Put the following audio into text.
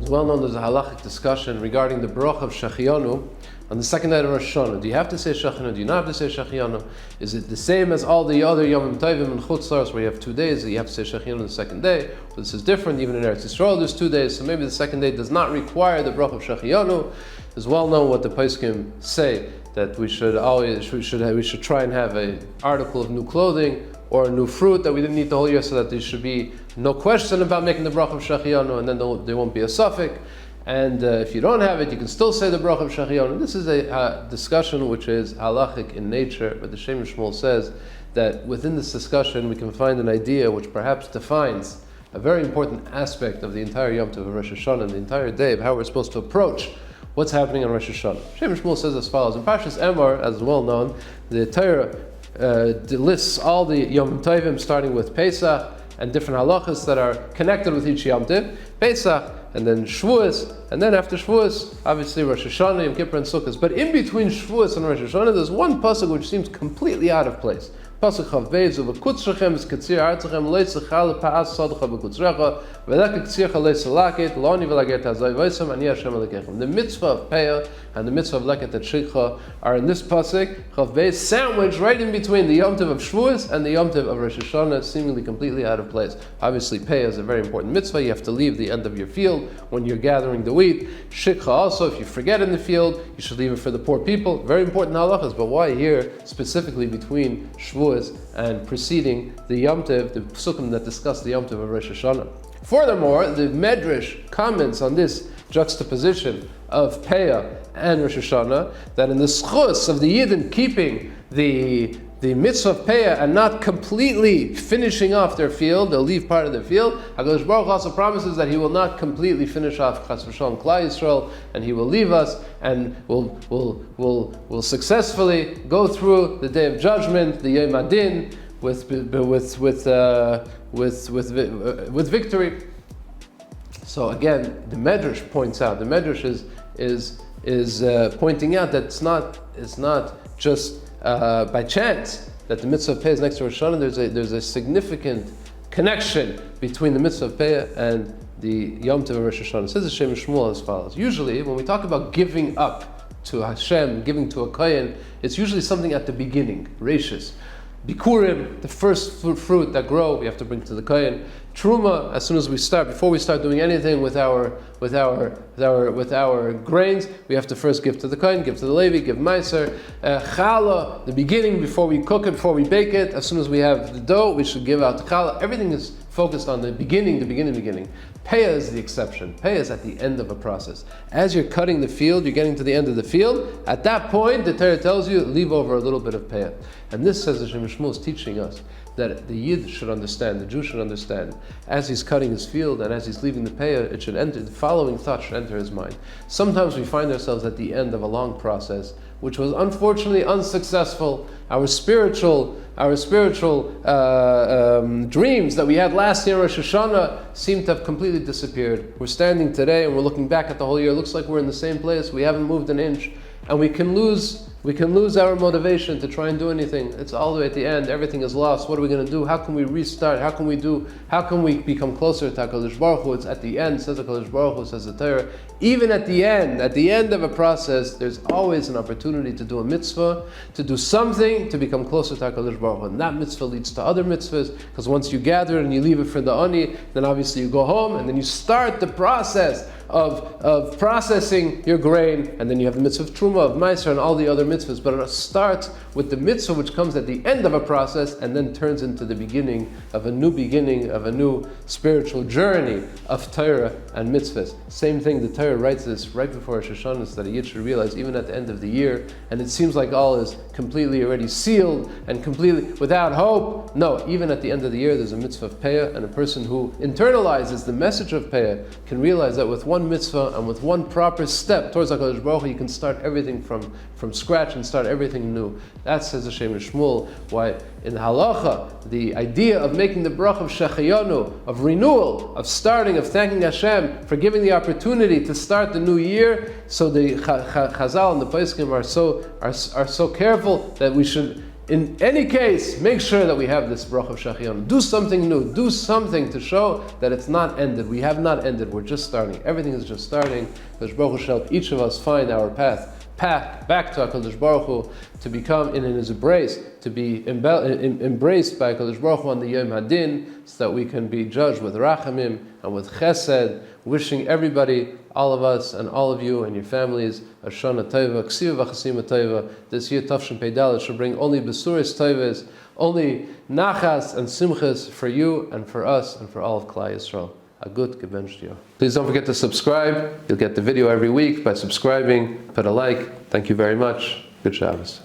It's well known there's a halachic discussion regarding the bracha of Shechianu on the second night of Rosh Hashanah. Do you have to say Shechianu? Do you not have to say Shechianu? Is it the same as all the other Yomim Tovim and Chutz La'aretz where you have 2 days that you have to say Shechianu on the second day? Well, this is different. Even in Eretz Yisrael there's 2 days, so maybe the second day does not require the bracha of Shechianu. It's well known what the Poskim say, that we should try and have an article of new clothing or a new fruit that we didn't eat the whole year, so that there should be no question about making the bracha of Shechianu, and then there won't be a suffix. And if you don't have it, you can still say the bracha of Shechianu. This is a discussion which is halachic in nature, but the Shem Shmuel says that within this discussion we can find an idea which perhaps defines a very important aspect of the entire Yom Tov of Rosh Hashanah and the entire day of how we're supposed to approach what's happening on Rosh Hashanah. Shem Shmuel says as follows: in Parshas Emor, as well known, the Torah lists all the Yom Tovim starting with Pesach and different halachas that are connected with each Yom Tov. Pesach, and then Shavuos, and then after Shavuos, obviously Rosh Hashanah, Yom Kippur, and Sukkot. But in between Shavuos and Rosh Hashanah, there's one pasuk which seems completely out of place. Pasuk Chavvei, "V'kutzrechem es katzir artzachem leitzachal pa'as sadcha b'kutzrecha v'lek katzircha leitzalakit loni v'laget hazay v'isam ani Hashem alekechem." The mitzvah of Peah and the mitzvah of leket etshikcha are in this pasuk Chavvei, sandwiched right in between the Yom Tov of Shavuos and the Yom Tov of Rosh Hashanah, seemingly completely out of place. Obviously, Peah is a very important mitzvah. You have to leave the end of your field when you're gathering the wheat. Shikcha also, if you forget in the field, you should leave it for the poor people. Very important halachas, but why here specifically between Shavuos and preceding the Yom Tov, the psukim that discuss the Yom Tov of Rosh Hashanah? Furthermore, the Medrash comments on this juxtaposition of Peah and Rosh Hashanah, that in the schus of the Yidden keeping the mitzvah of Peah and not completely finishing off their field, they'll leave part of their field. HaKadosh Baruch Hu also promises that He will not completely finish off Chas v'Shalom Klal Yisrael, and He will leave us, and will successfully go through the day of judgment, the Yom Adin, with victory. So again, the Medrash points out. The Medrash is pointing out that it's not just by chance that the mitzvah of Peah is next to Rosh Hashanah. There's a significant connection between the mitzvah of Peah and the Yom Tov of Rosh Hashanah. It says the Shem Shmuel as follows: usually, when we talk about giving up to Hashem, giving to a kohen, it's usually something at the beginning, Rashis. Bikurim, the first fruit that grow, we have to bring to the kohen. Truma, as soon as we start, before we start doing anything with our grains, we have to first give to the kohen, give to the Levi, give meiser. Challah, the beginning, before we cook it, before we bake it, as soon as we have the dough, we should give out the challah. Everything is focused on the beginning. Peah is the exception. Peah is at the end of a process. As you're cutting the field, you're getting to the end of the field. At that point, the Torah tells you, leave over a little bit of Peah. And this, says the Shem Shmuel, is teaching us that the Yid should understand, the Jew should understand, as he's cutting his field and as he's leaving the Peah, it should enter, the following thought should enter his mind. Sometimes we find ourselves at the end of a long process, which was unfortunately unsuccessful. Our spiritual dreams that we had last year, Rosh Hashanah, seem to have completely disappeared. We're standing today and we're looking back at the whole year. It looks like we're in the same place. We haven't moved an inch, and we can lose our motivation to try and do anything. It's all the way at the end. Everything is lost. What are we going to do? How can we restart? How can we become closer to HaKadosh Baruch Hu? It's at the end, says HaKadosh Baruch Hu, says the Torah. Even at the end of a process, there's always an opportunity to do a mitzvah, to do something to become closer to HaKadosh Baruch Hu. And that mitzvah leads to other mitzvahs, because once you gather and you leave it for the ani, then obviously you go home and then you start the process of processing your grain, and then you have the mitzvah of truma, of meiser, and all the other mitzvahs. But it starts with the mitzvah which comes at the end of a process and then turns into the beginning of a new spiritual journey of Torah and mitzvahs. Same thing, the Torah writes this right before Rosh Hashanah, so that a Yid should realize even at the end of the year, and it seems like all is completely already sealed and completely without hope. No, even at the end of the year there's a mitzvah of Peah, and a person who internalizes the message of Peah can realize that with one mitzvah and with one proper step towards HaKadosh Baruch Hu, you can start everything from scratch and start everything new. That, says the Shem Shmuel, why in halacha, the idea of making the bracha of Shechianu, of renewal, of starting, of thanking Hashem for giving the opportunity to start the new year. So the Chazal and the Poskim are so careful that we should in any case, make sure that we have this bracha of Shachianu. Do something new. Do something to show that it's not ended. We have not ended. We're just starting. Everything is just starting. Kadosh Baruch Hu shall help each of us find our path back to HaKadosh Baruch Hu, to become in His embrace, to be embraced by HaKadosh Baruch Hu on the Yom Hadin, so that we can be judged with Rachamim and with Chesed. Wishing everybody, all of us and all of you and your families, haShana Tova, Ksiva v'Chasima Tova. This year, Tavshin Pei Dalet, should bring only Besuris Tovas, only Nachas and Simchas for you and for us and for all of Klal Yisrael. A good gebencht year. Please don't forget to subscribe. You'll get the video every week by subscribing. Put a like. Thank you very much. Good Shabbos.